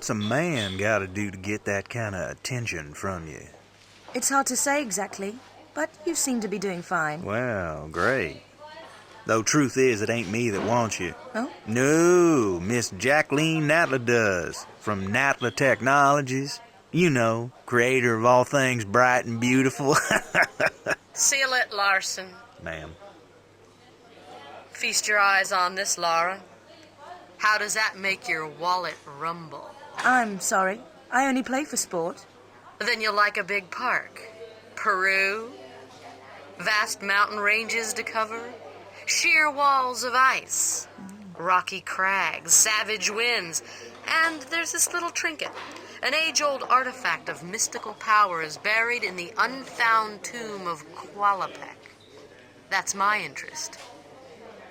what's a man gotta do to get that kind of attention from you? It's hard to say exactly, but you seem to be doing fine. Well, great. Though truth is, it ain't me that wants you. Oh? No, Miss Jaqueline Natla does, from Natla Technologies. You know, creator of all things bright and beautiful. Seal it, Larson. Ma'am. Feast your eyes on this, Lara. How does that make your wallet rumble? I'm sorry. I only play for sport. Then you'll like a big park. Peru, vast mountain ranges to cover, sheer walls of ice, rocky crags, savage winds, and there's this little trinket. An age-old artifact of mystical powers buried in the unfound Tomb of Qualopec. That's my interest.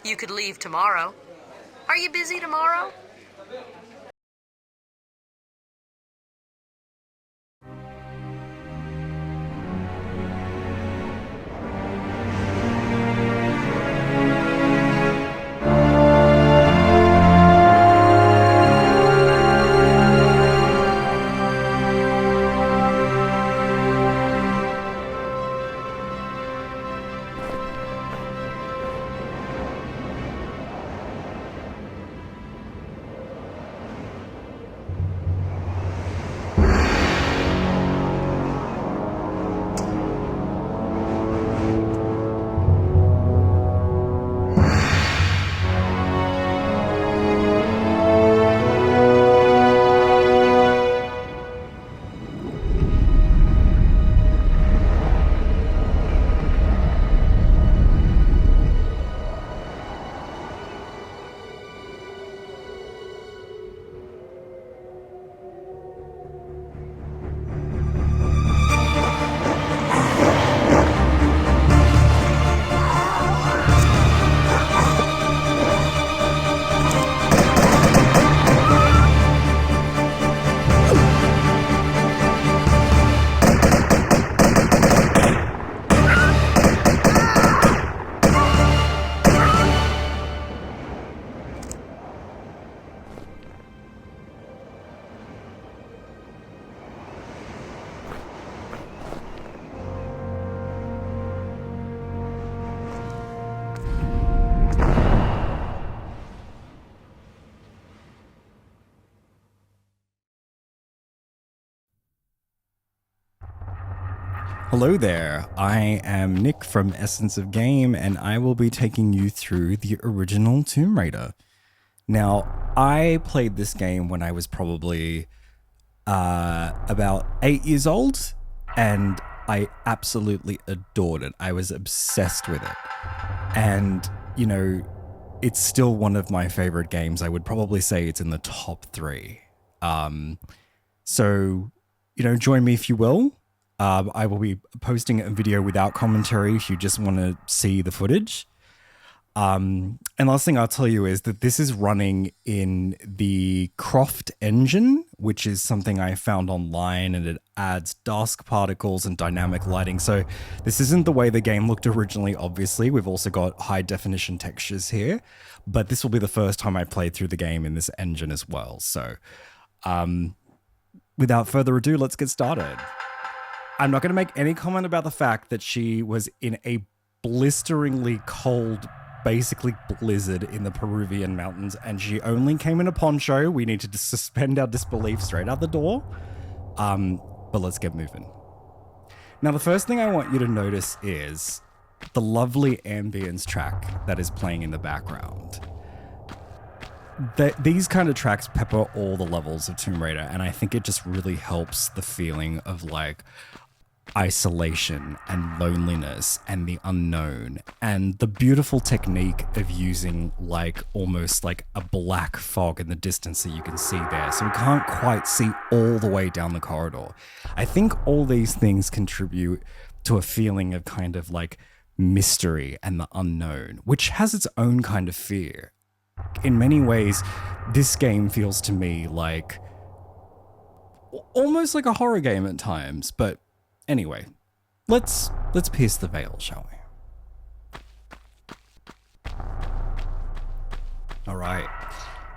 You could leave tomorrow. Are you busy tomorrow? Hello there, I am Nick from Essence of Game, and I will be taking you through the original Tomb Raider. Now, I played this game when I was probably about 8 years old, and I absolutely adored it. I was obsessed with it. And, you know, it's still one of my favorite games. I would probably say it's in the top 3. So, you know, join me if you will. I will be posting a video without commentary if you just want to see the footage. And last thing I'll tell you is that this is running in the Croft engine, which is something I found online, and it adds dusk particles and dynamic lighting. So this isn't the way the game looked originally, obviously. We've also got high definition textures here, but this will be the first time I played through the game in this engine as well. So without further ado, let's get started. I'm not going to make any comment about the fact that she was in a blisteringly cold, basically blizzard in the Peruvian mountains, and she only came in a poncho. We need to suspend our disbelief straight out the door. But let's get moving. Now, the first thing I want you to notice is the lovely ambience track that is playing in the background. These kind of tracks pepper all the levels of Tomb Raider, and I think it just really helps the feeling of like isolation and loneliness and the unknown, and the beautiful technique of using like almost like a black fog in the distance that you can see there, so we can't quite see all the way down the corridor. I think all these things contribute to a feeling of kind of like mystery and the unknown, which has its own kind of fear. In many ways, this game feels to me like almost like a horror game at times, but anyway, let's pierce the veil, shall we? All right.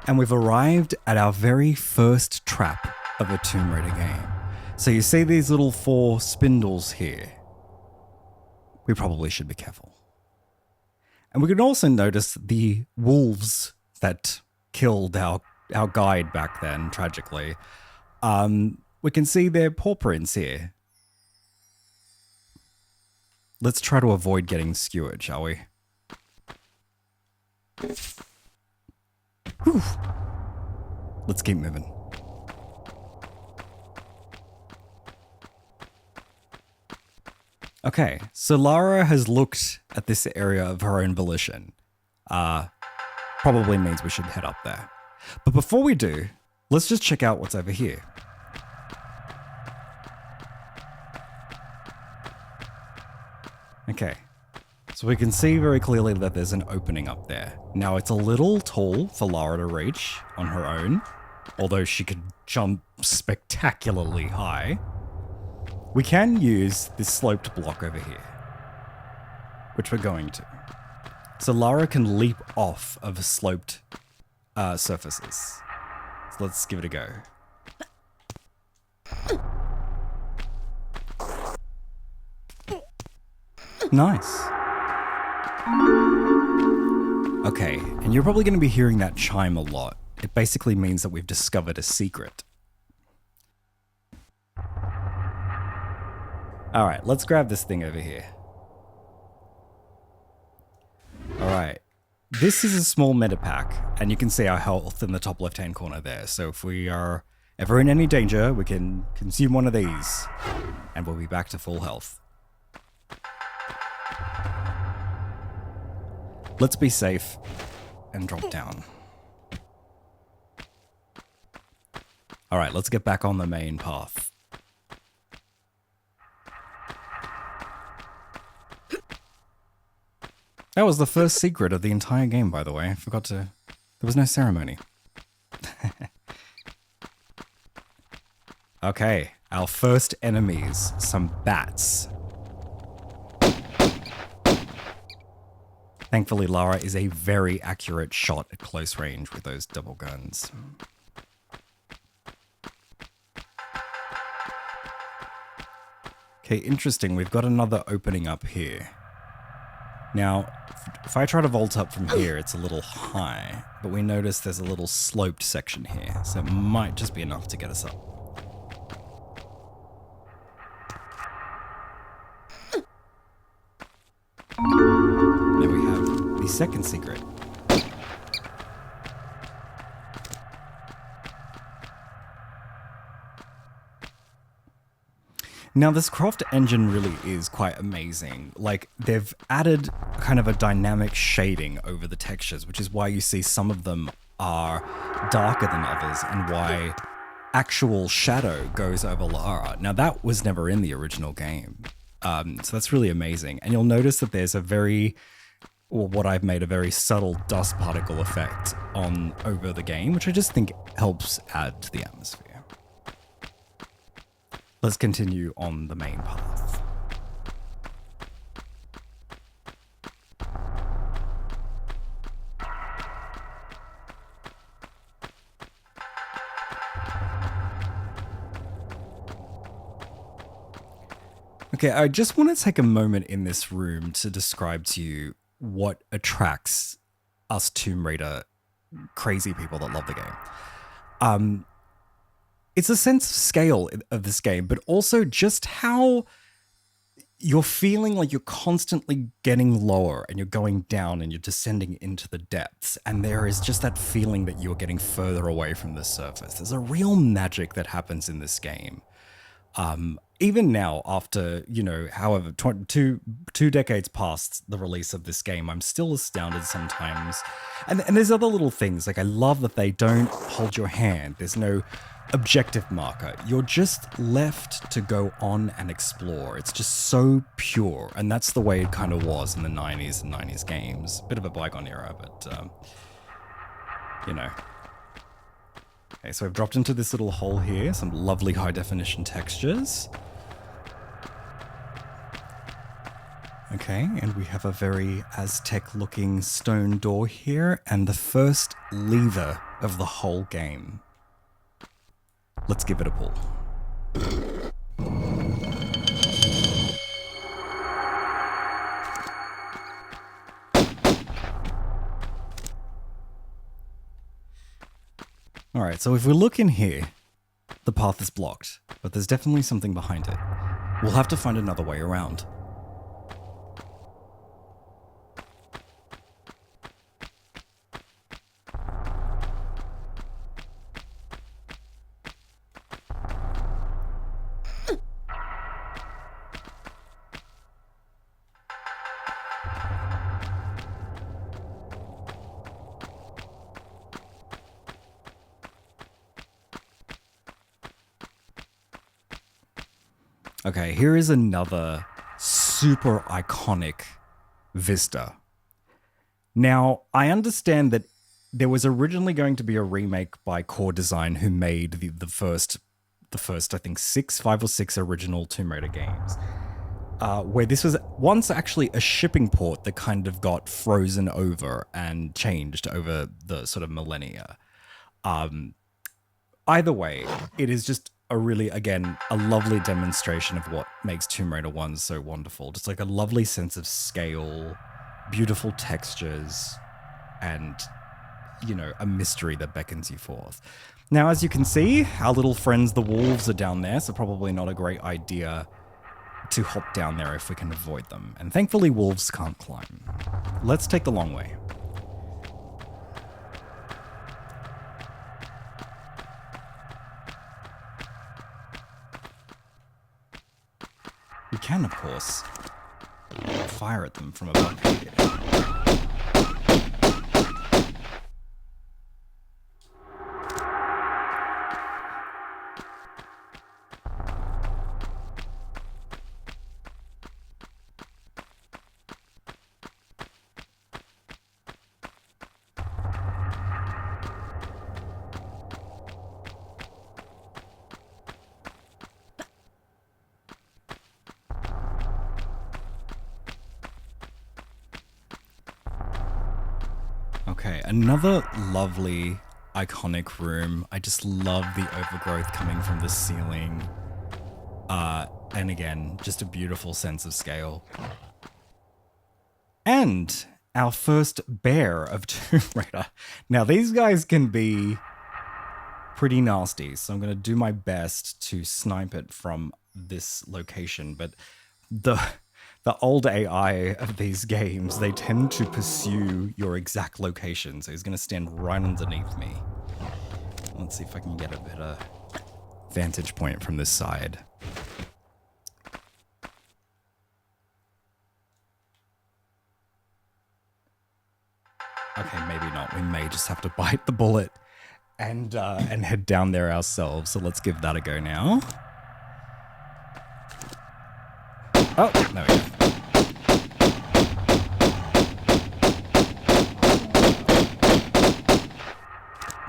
And we've arrived at our very first trap of a Tomb Raider game. So you see these little 4 spindles here. We probably should be careful. And we can also notice the wolves that killed our guide back then, tragically. We can see their paw prints here. Let's try to avoid getting skewered, shall we? Whew. Let's keep moving. Okay, so Lara has looked at this area of her own volition. Probably means we should head up there. But before we do, let's just check out what's over here. Okay, so we can see very clearly that there's an opening up there. Now, it's a little tall for Lara to reach on her own, although she could jump spectacularly high. We can use this sloped block over here, which we're going to. So Lara can leap off of sloped surfaces. So let's give it a go. Nice. Okay, and you're probably going to be hearing that chime a lot. It basically means that we've discovered a secret. Alright, let's grab this thing over here. Alright, this is a small metapack, and you can see our health in the top left-hand corner there. So if we are ever in any danger, we can consume one of these, and we'll be back to full health. Let's be safe and drop down. Alright, let's get back on the main path. That was the first secret of the entire game, by the way. I forgot to... There was no ceremony. Okay, our first enemies. Some bats. Thankfully, Lara is a very accurate shot at close range with those double guns. Okay, interesting. We've got another opening up here. Now, if I try to vault up from here, it's a little high, but we notice there's a little sloped section here, so it might just be enough to get us up. There we have the second secret. Now, this Croft engine really is quite amazing. Like, they've added kind of a dynamic shading over the textures, which is why you see some of them are darker than others and why actual shadow goes over Lara. Now, that was never in the original game. So that's really amazing. And you'll notice that there's a very, or what I've made a very subtle dust particle effect on over the game, which I just think helps add to the atmosphere. Let's continue on the main path. Okay, I just want to take a moment in this room to describe to you what attracts us Tomb Raider crazy people that love the game. It's a sense of scale of this game, but also just how you're feeling like you're constantly getting lower and you're going down and you're descending into the depths. And there is just that feeling that you're getting further away from the surface. There's a real magic that happens in this game. Even now, after, you know, however, two decades past the release of this game, I'm still astounded sometimes. And there's other little things. Like, I love that they don't hold your hand. There's no objective marker. You're just left to go on and explore. It's just so pure. And that's the way it kind of was in the 90s and 90s games. Bit of a bygone era, but, you know. Okay, so I've dropped into this little hole here. Some lovely high definition textures. Okay, and we have a very Aztec looking stone door here. And the first lever of the whole game. Let's give it a pull. Alright, so if we look in here, the path is blocked, but there's definitely something behind it. We'll have to find another way around. Okay, here is another super iconic vista. Now, I understand that there was originally going to be a remake by Core Design, who made the first I think 5 or 6 original Tomb Raider games, where this was once actually a shipping port that kind of got frozen over and changed over the sort of millennia. Either way, it is just a really, again, a lovely demonstration of what makes Tomb Raider 1 so wonderful. Just like a lovely sense of scale, beautiful textures, and, you know, a mystery that beckons you forth. Now, as you can see, our little friends, the wolves, are down there, so probably not a great idea to hop down there if we can avoid them. And thankfully, wolves can't climb. Let's take the long way. We can, of course, fire at them from above here. Okay, another lovely, iconic room. I just love the overgrowth coming from the ceiling. And again, just a beautiful sense of scale. And our first bear of Tomb Raider. Now, these guys can be pretty nasty, so I'm going to do my best to snipe it from this location. But the old AI of these games, they tend to pursue your exact location. So he's going to stand right underneath me. Let's see if I can get a better vantage point from this side. Okay, maybe not. We may just have to bite the bullet and head down there ourselves. So let's give that a go now. Oh, there we go.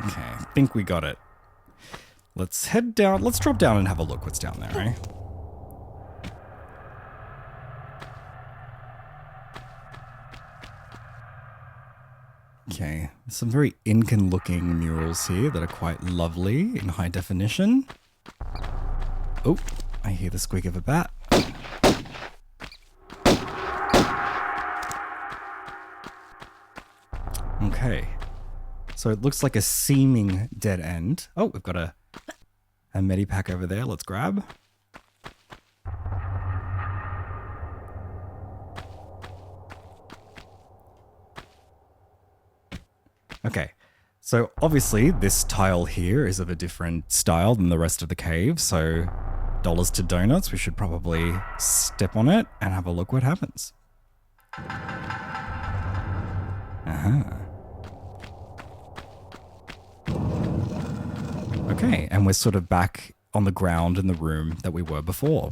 Okay, I think we got it. Let's head down. Let's drop down and have a look what's down there, eh? Okay, some very Incan looking murals here that are quite lovely in high definition. Oh, I hear the squeak of a bat. Okay, so it looks like a seeming dead end. Oh, we've got a medipack over there. Let's grab. Okay, so obviously this tile here is of a different style than the rest of the cave, so dollars to donuts, we should probably step on it and have a look what happens. Okay, and we're sort of back on the ground in the room that we were before.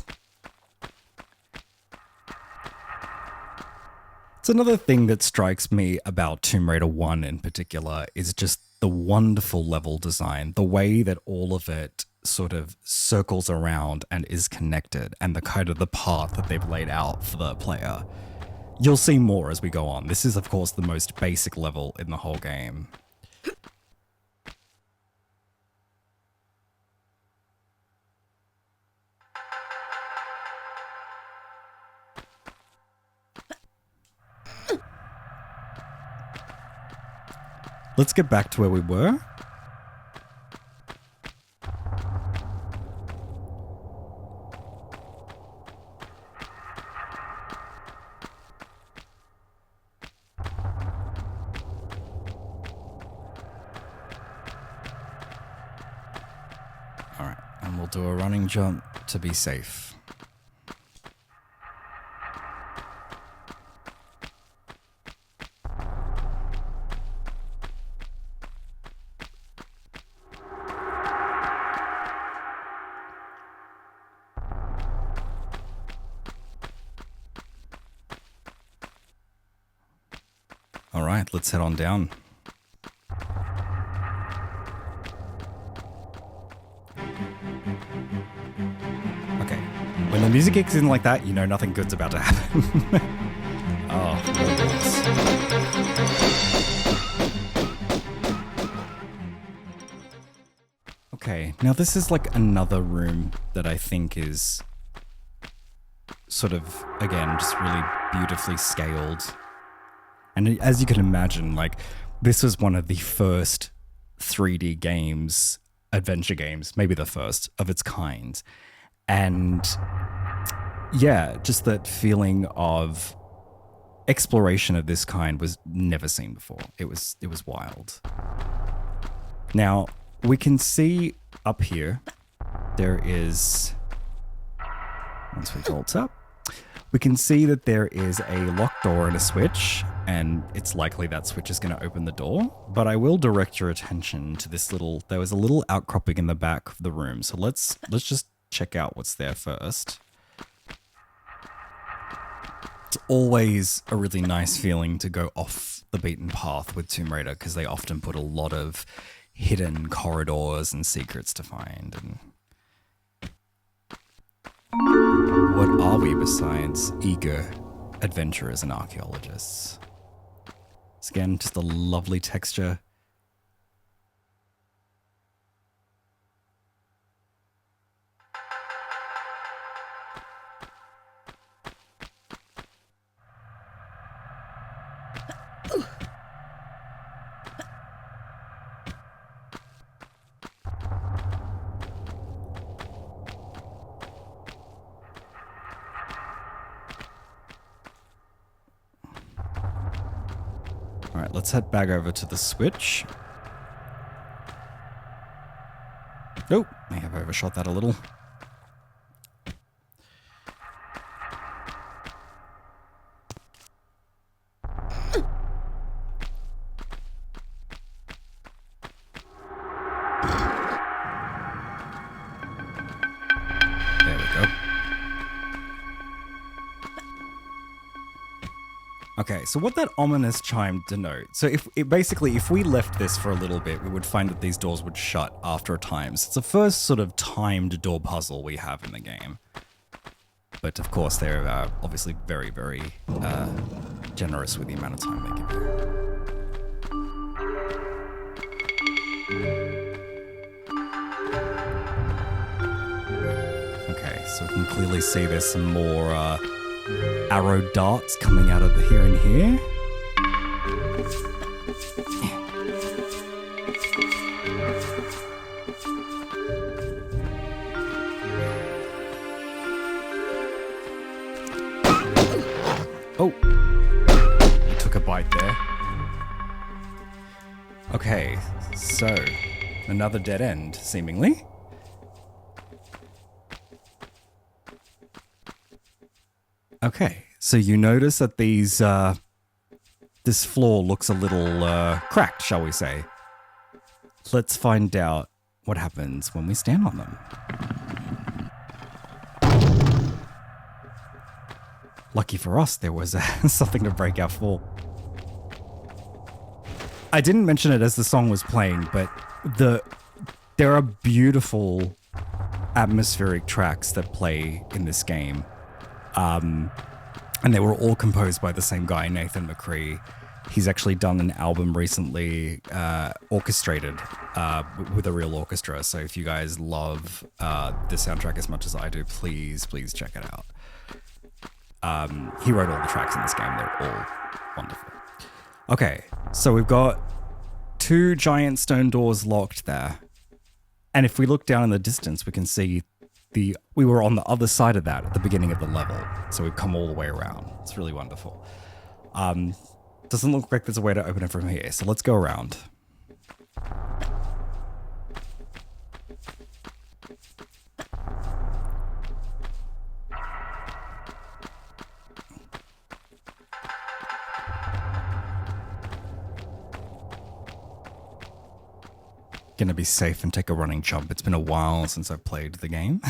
It's another thing that strikes me about Tomb Raider 1 in particular is just the wonderful level design, the way that all of it sort of circles around and is connected, and the kind of the path that they've laid out for the player. You'll see more as we go on. This is, of course, the most basic level in the whole game. let's get back to where we were. All right, and we'll do a running jump to be safe. All right, let's head on down. Okay, when the music kicks in like that, you know nothing good's about to happen. Oh, okay, now this is like another room that I think is sort of, again, just really beautifully scaled. And as you can imagine, like, this was one of the first 3D games, adventure games, maybe the first of its kind. And yeah, just that feeling of exploration of this kind was never seen before. It was wild. Now, we can see up here, there is, once we vault up, we can see that there is a locked door and a switch, and it's likely that switch is going to open the door. But I will direct your attention to this little, there was a little outcropping in the back of the room. So let's just check out what's there first. It's always a really nice feeling to go off the beaten path with Tomb Raider, because they often put a lot of hidden corridors and secrets to find. And what are we besides eager adventurers and archaeologists? It's again just a lovely texture. All right, let's head back over to the switch. Oh, I have overshot that a little. There we go. Okay, so what that ominous chime denotes, so if we left this for a little bit, we would find that these doors would shut after a time. So it's the first sort of timed door puzzle we have in the game. But of course, they're obviously very, very generous with the amount of time they give you. Okay, so we can clearly see there's some more arrow darts coming out of the here and here. Oh, I took a bite there. Okay, so another dead end, seemingly. Okay, so you notice that these, this floor looks a little cracked, shall we say. Let's find out what happens when we stand on them. Lucky for us, there was something to break our fall. I didn't mention it as the song was playing, but there are beautiful atmospheric tracks that play in this game. And they were all composed by the same guy, Nathan McCree. He's actually done an album recently, orchestrated with a real orchestra. So if you guys love the soundtrack as much as I do, please check it out. He wrote all the tracks in this game. They're all wonderful. Okay, so we've got 2 giant stone doors locked there. And if we look down in the distance, we can see we were on the other side of that at the beginning of the level. So we've come all the way around. It's really wonderful. Doesn't look like there's a way to open it from here. So let's go around. Gonna be safe and take a running jump. It's been a while since I've played the game.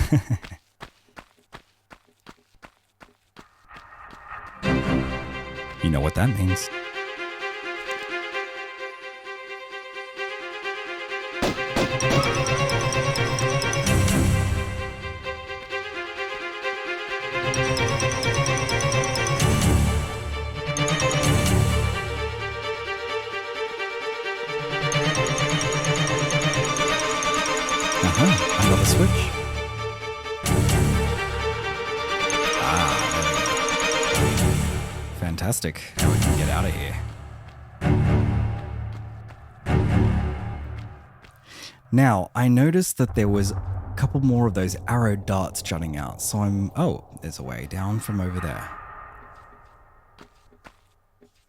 You know what that means. Another switch. Fantastic. Now we can get out of here. Now, I noticed that there was a couple more of those arrow darts jutting out, so oh, there's a way down from over there.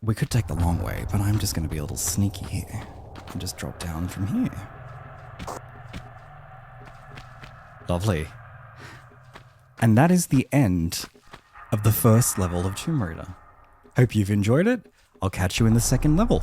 We could take the long way, but I'm just going to be a little sneaky here and just drop down from here. Lovely. And that is the end of the first level of Tomb Raider. Hope you've enjoyed it. I'll catch you in the second level.